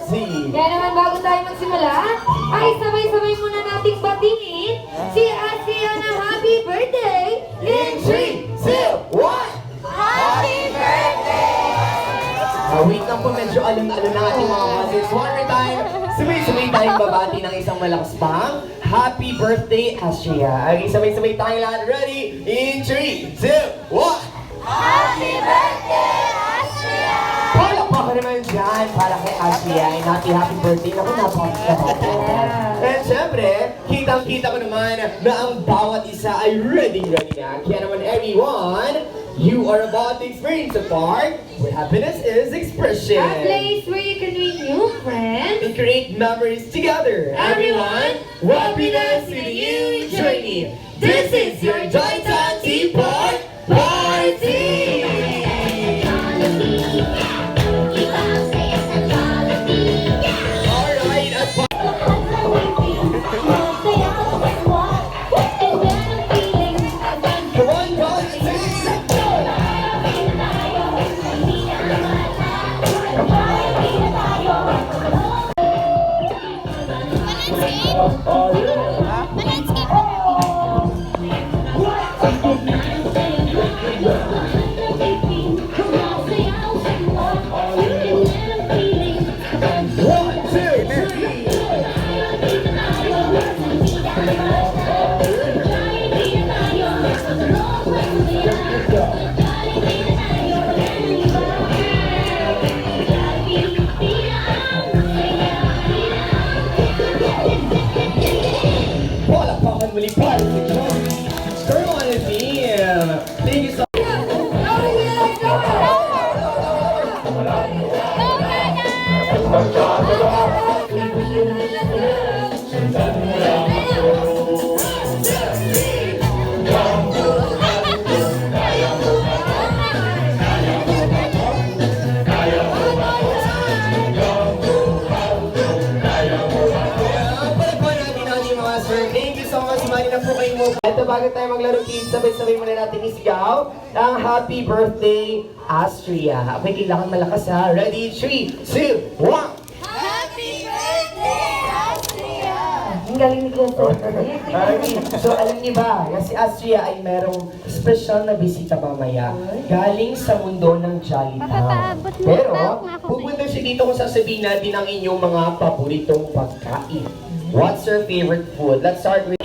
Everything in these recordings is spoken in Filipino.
Mercy. Kaya naman bago tayo magsimula, ay sabay-sabay muna nating batiin si Asia na happy birthday In 3, 2, 1! Happy birthday! Wait lang po, medyo alon-alon ng ating mga buses. One more time, sabay-sabay tayong babati ng isang malakas pang happy birthday, Asia. Okay, sabay-sabay tayong lahat. Ready? In 3, 2, 1! Happy birthday, Asia! Palakpakan naman dyan para kay Asia. And happy birthday. Naku, napakasarap. And syempre, kitang-kita ko naman na ang bawat isa ay ready na. Kaya naman everyone, you are about to experience a park where happiness is expression. A place where you can meet new friends And create memories together. Everyone, happiness in you journey. This is your Joy Town Tea Park Party! Alright, at come on, guys, one, two, three. Palakpakan muli para sa Joy. Turn on the team. Thank you so Thank you so much. Mali na po kayo mo. Ito bago tayo maglaro kids, sabay-sabay muna natin isigaw ang happy birthday, Astria. Okay, kailangan malakas ha. Ready? 3, 2, 1! Happy birthday, Asia! Ang galing ni Kuya Okay, so alam niyo ba, na si Astria ay merong special na bisita mamaya galing sa mundo ng Jolly Town. Pero, pupunta siya dito kung sasabihin natin ang inyong mga paboritong pagkain. What's your favorite food? Let's start with...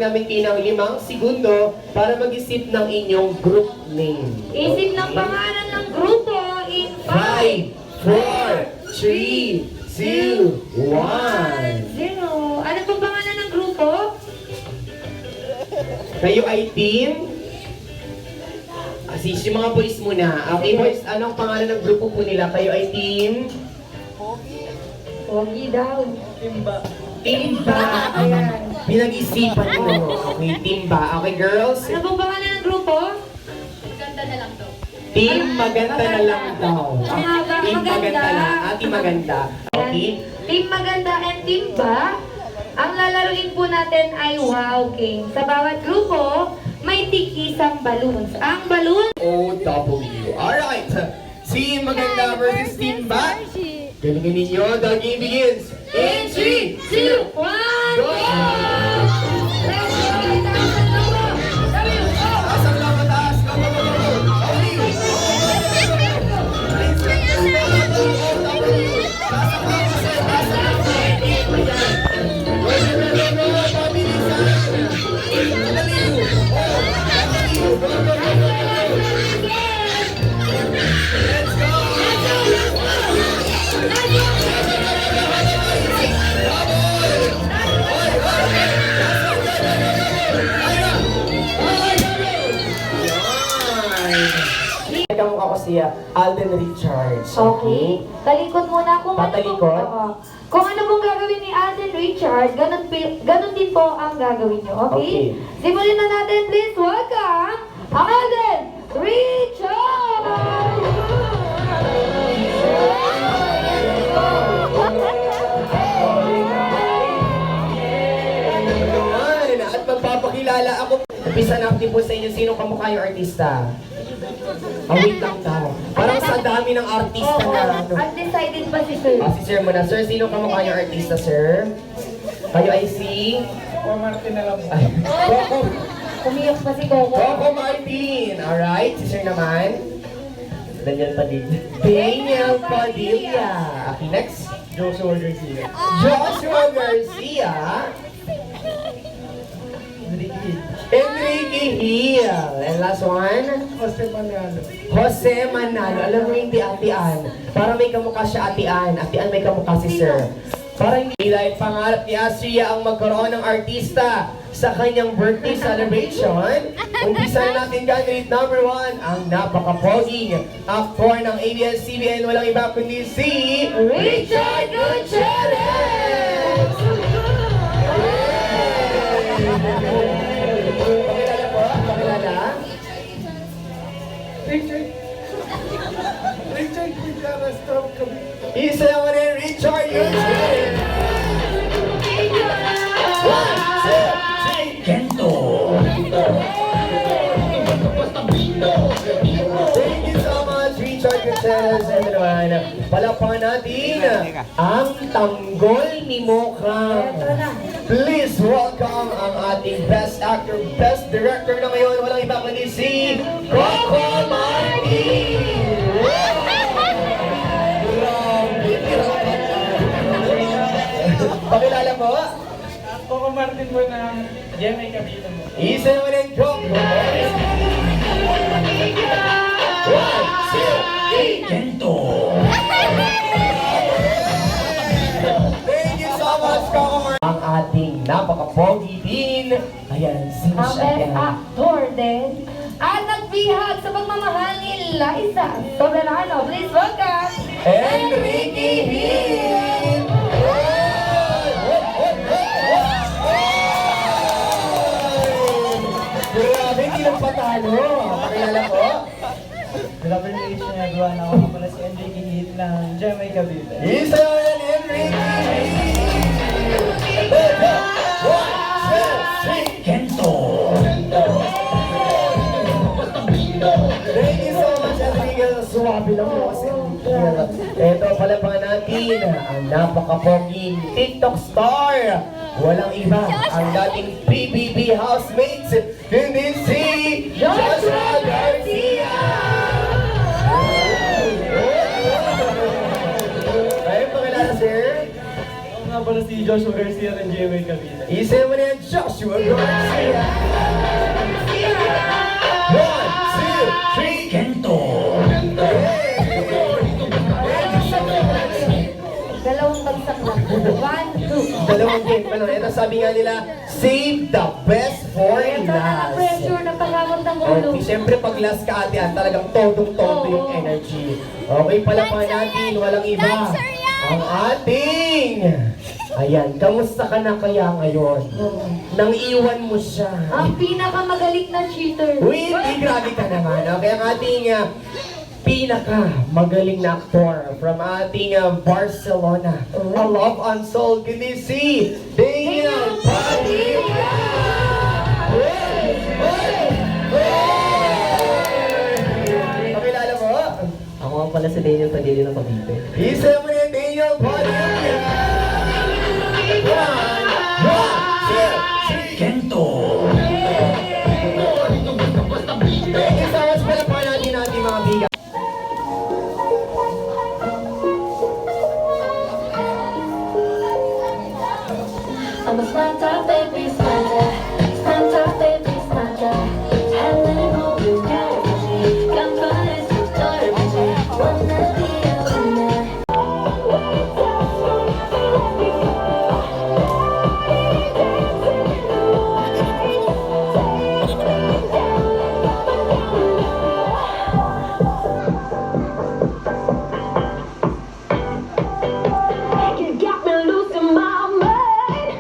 namin kinang 5 segundo para mag-isip ng inyong group name. Isip ng pangalan ng grupo in 5, 5, 4, 3, 2, 1. 0. Ano pong pangalan ng grupo? Kayo ay team? Sis, yung mga boys muna. Okay boys, anong pangalan ng grupo po nila? Kayo ay team? Pogi daw. Timba. Ayan. Pinag-isipan mo. Okay, Timba. Okay, girls? Ano pong pangalan ng grupo? Ganda na lang daw. Team Maganda na lang daw. Ang haba, Team Maganda maganda. lang. Team Maganda. Okay? Team Maganda and Team Ba. Ang lalaruin po natin ay Wow King. Sa bawat grupo, may tig-isang balloons. Ang balloon... OW. Alright. Team Maganda versus Team Ba. Galingan ninyo. The game begins. In 3, 2, 1, go! Let's go! Taas ang lang mataas. Go, go, go, go, go. Let's Kamukha ko siya, Alden Richards. Okay. Talikod muna kung Patalikod? Kung ano pong gagawin ni Alden Richard, ganun din po ang gagawin nyo, okay? Okay. Simulan na natin, please. Welcome, Alden Richard! Please hanap din po sa inyo sino kamukha yung artista. Wait lang daw. Parang sa dami ng artista Oo, na ano. undecided pa si Sir. Si Sir muna. Sir, sino kamukha yung artista, Sir? Kayo ay si... Martin na lang. Ay, Coco. Umiyak pa si Coco. Coco Martin. Alright, si Sir naman. Daniel Padilla. Daniel Padilla. Okay, next. Joshua Garcia. Joshua Garcia. Enrique Hill. And last one. Jose Manalo. Jose Manalo. Alam mo yung Atian. Para may kamukha siya Atian. Atian may kamukha si Sir. Para hindi dahil pangarap ni Astria ang magkaroon ng artista sa kanyang birthday celebration. Umpisa na natin candidate number 1, ang napaka-poging actor ng ABS-CBN. Walang iba kundi si Richard Gutierrez! Pakilala po, pakilala. Richard Gutierrez from Cavite. Isa naman rin, Richard Gutierrez. One, two, three, Kento. Thank you so much, Richard Gutierrez. And naman, palakpakan natin ang tanggol ni Mokang. Ito na. Please welcome ang ating best actor, best director na ngayon. Walang iba kundi si Coco Martin! Pakilala po. Coco Martin po ng GMA Cavite mo. Isa naman ang Coco. One, two, three, Kento! Thank you so much, Coco Martin! Ang ating napaka-pogi din. Ayan, si Ang best Michelle. actor din. At nagbihag sa pagmamahal ni Liza Soberano. Please welcome Enrique Hill! Grabe, hindi lang patalo. Pakilala ko. Good afternoon everyone. Ako nga pala si Enrique Heat ng GMA Cavite. Isa yan, Enrique Hill! One, two, three, Kento! Thank you so much, Enrique. Suwabe lang mo kasi Ito pala pa natin, ang napaka-poging TikTok star. Walang iba, ang dating PBB housemates, hindi si Joshua Garcia! Kayo pakilala, sir? Ako nga pala si Joshua Garcia ng GMA Cavite. Isa mo na yan, Joshua Garcia! One, two, three, Kento! dalawang bagsak lang. 1, 2. Dalawang game pa lang. Ito sabi nga nila, save the best for Ito na last. na-pressure na pagamot ng ulo. Okay, siyempre pag last ka ate, talagang todong-todo yung energy. Okay, pala pa natin, walang iba. Ang ating... Ayan, kamusta ka na kaya ngayon? Nang iwan mo siya. Ang pinakamagaling na cheater. Uy, hindi grabe ka naman. Okay, ang ating pinaka-magaling na actor from ating Barcelona. A Love Unsolved, kundi si Daniel Padilla! Pakilala mo? Ako nga pala si Daniel Padilla ng Cavite. Isa mo na Daniel Padilla! One, two, three, Kento! Thank you so much pala pa natin mga biga. I'm a Santa, baby, Santa. Santa, baby, Santa. Helen, hope you got it. Campana, su torre, wanna be a winner. You got me losing my mind.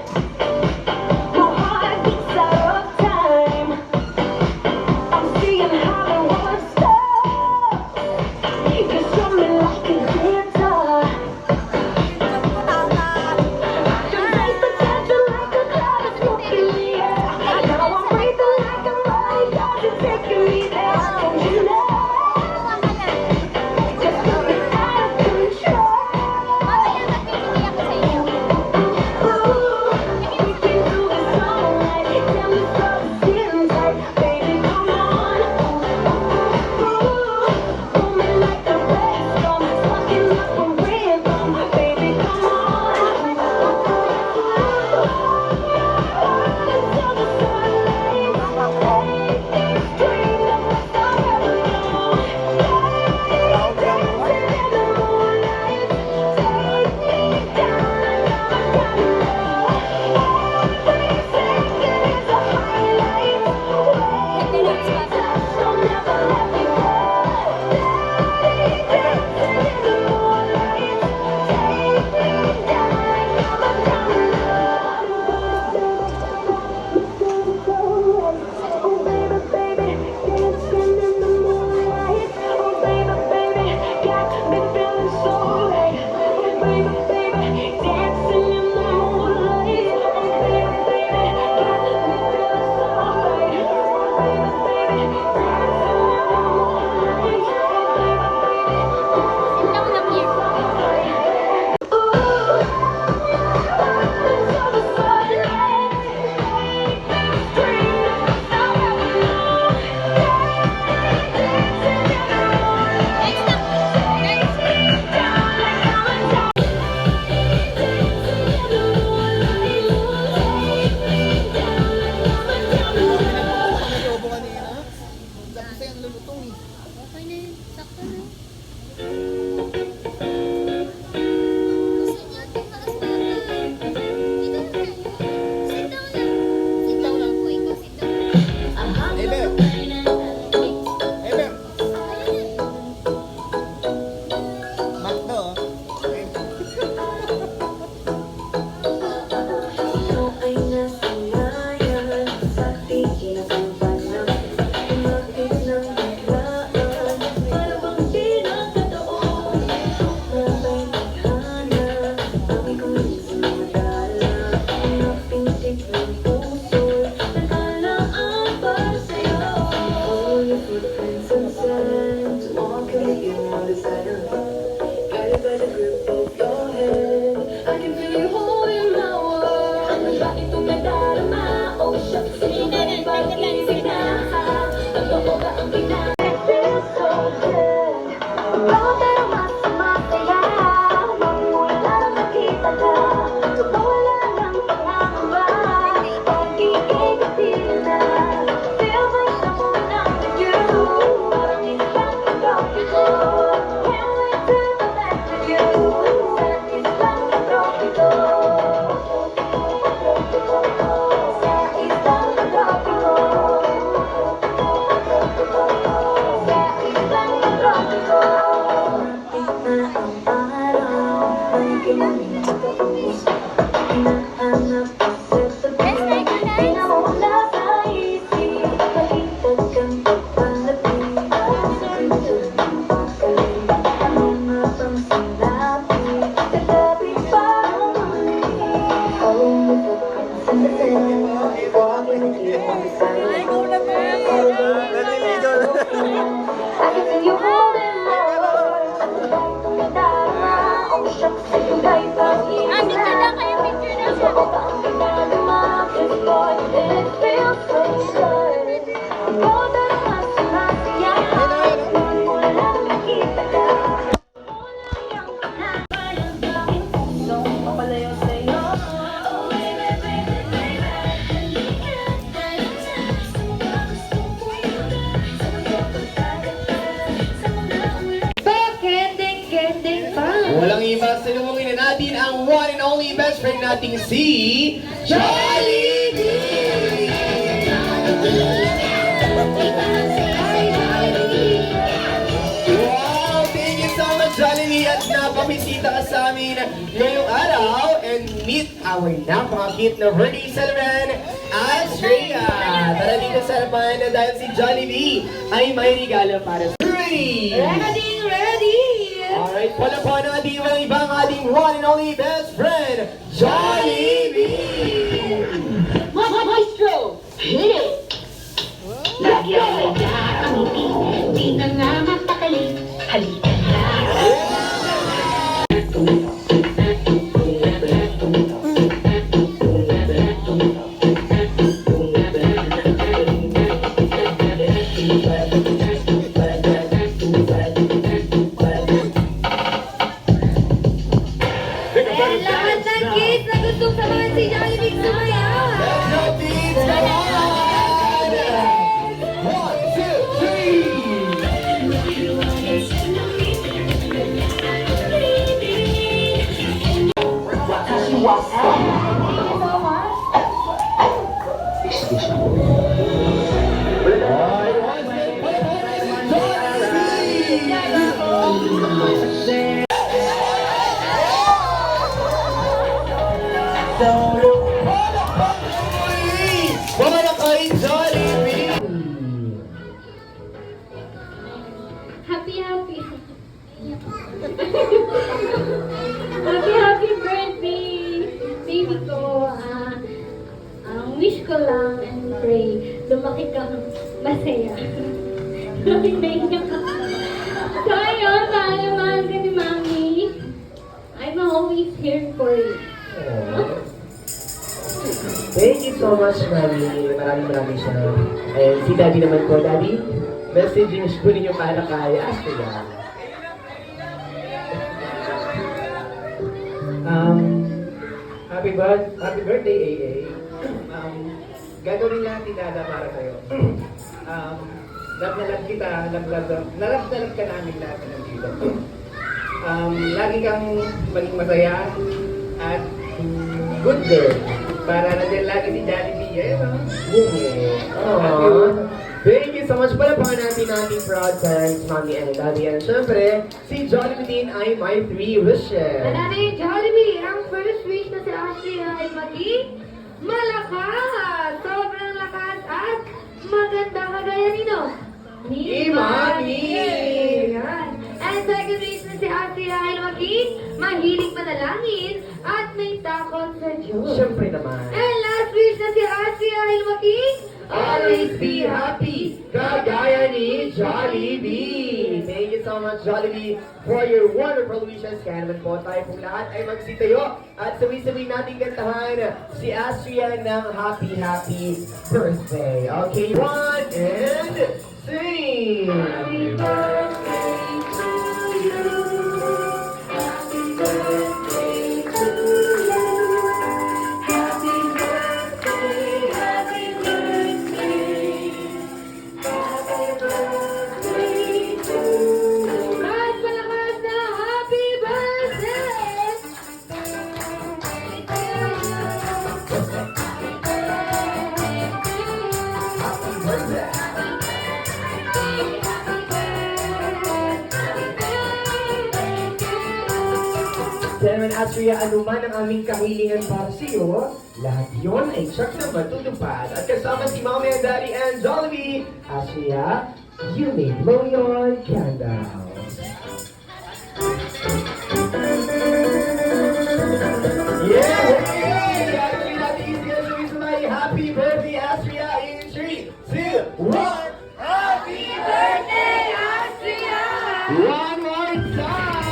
Hinahanap ka sa tabi, di na mawala sa isip. Baliktad kang pagpalapit, sa pinsan ng pagkalit. Ang mga pang sinabi, kagabit pa ang muli. Oh, magkakansan, walking with you on the side. I can feel you holding on. Tama, oh shucks, sa'yo kahit pag-ibig na. Sa baba ang ginagawa, this boy, it feels so good. Oh, darama sa masaya, ngayon mo lang nakita ka. Wala yung kanabayan sa aking pusong papalayo sa'yo. Oh, baby, baby, baby, halika tayo na. Sa mga gustong pumunta, sa mga pagkakataon, sa mga ulan. Kending pa. Walang iba, salubungin na natin ang one and only best friend nating si Jollibee! Wow! Thank you so much, Jollibee! At napabisita ka sa amin ngayong araw and meet our napaka-cute na birthday celebrant, Astrea! Tara dito sa harapan na dahil si Jollibee ay may regalo para sa Ready! Ready! Alright, pala po natin walang ibang ating one and only best friend, Jollibee! Maestro, hit it! Lagi ang may nakangiti, di na nga mapakali, halika na. And lahat ng kids na gustong samahan si Jollibee sumayaw. Let's go, teams! Come on! 1, 2, 3! Happy happy birthday, baby ko. Ang wish ko lang and pray, lumaki kang masaya. Lumaki na iyak ka. So ayun, mahal ka ni Mami. I'm always here for you. Thank you so much, Mami. Maraming salamat. And si Daddy naman po, Daddy, messaging ko ninyo para kay Astrea. Happy birthday, AA. Gagawin natin Dada para sa'yo. Love na love kita, love ka namin lahat na nandito. Lagi kang maging masaya at good girl. Para nandiyan lagi si Jollibee. Ayun, Aww. Thank you so much. Palapakan natin ang ating proud parents, Mommy and Daddy. And syempre, si Jollibee din ay may 3 wishes. Ano yung Jollibee? Ang first wish na si Astrea ay maging malakas! Sobrang lakas at maganda kagaya nino. Ni Mami! Yan. And second wish na si Astrea ay maging mahilig manalangin at may takot sa Diyos. Syempre naman. And last wish na si Astrea ay maging Always be happy, kagaya ni Jollibee. Thank you so much, Jollibee, for your wonderful wishes. Kaya naman po tayo pong lahat ay magsitayo at sabay-sabay natin kantahan si Astrea ng happy birthday. Okay, 1 and sing! Happy birthday to you. Happy birthday to you. Happy birthday, happy birthday. Happy birthday to you. Mas malakas na happy birthday! Kaya naman, Astria, ano man ang aming kahilingan para sa iyo, lahat yon ay check na matutupad. At kasama si Mommy and Daddy and Jollibee, Astria, you may blow your candles. Yeah! Actually, natin easier to somebody happy birthday, Astria, in 3, 2, 1. Happy birthday, Astria! One more time!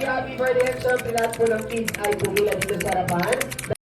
Happy birthday! At syempre lahat po ng kids ay pumila dito sa harapan.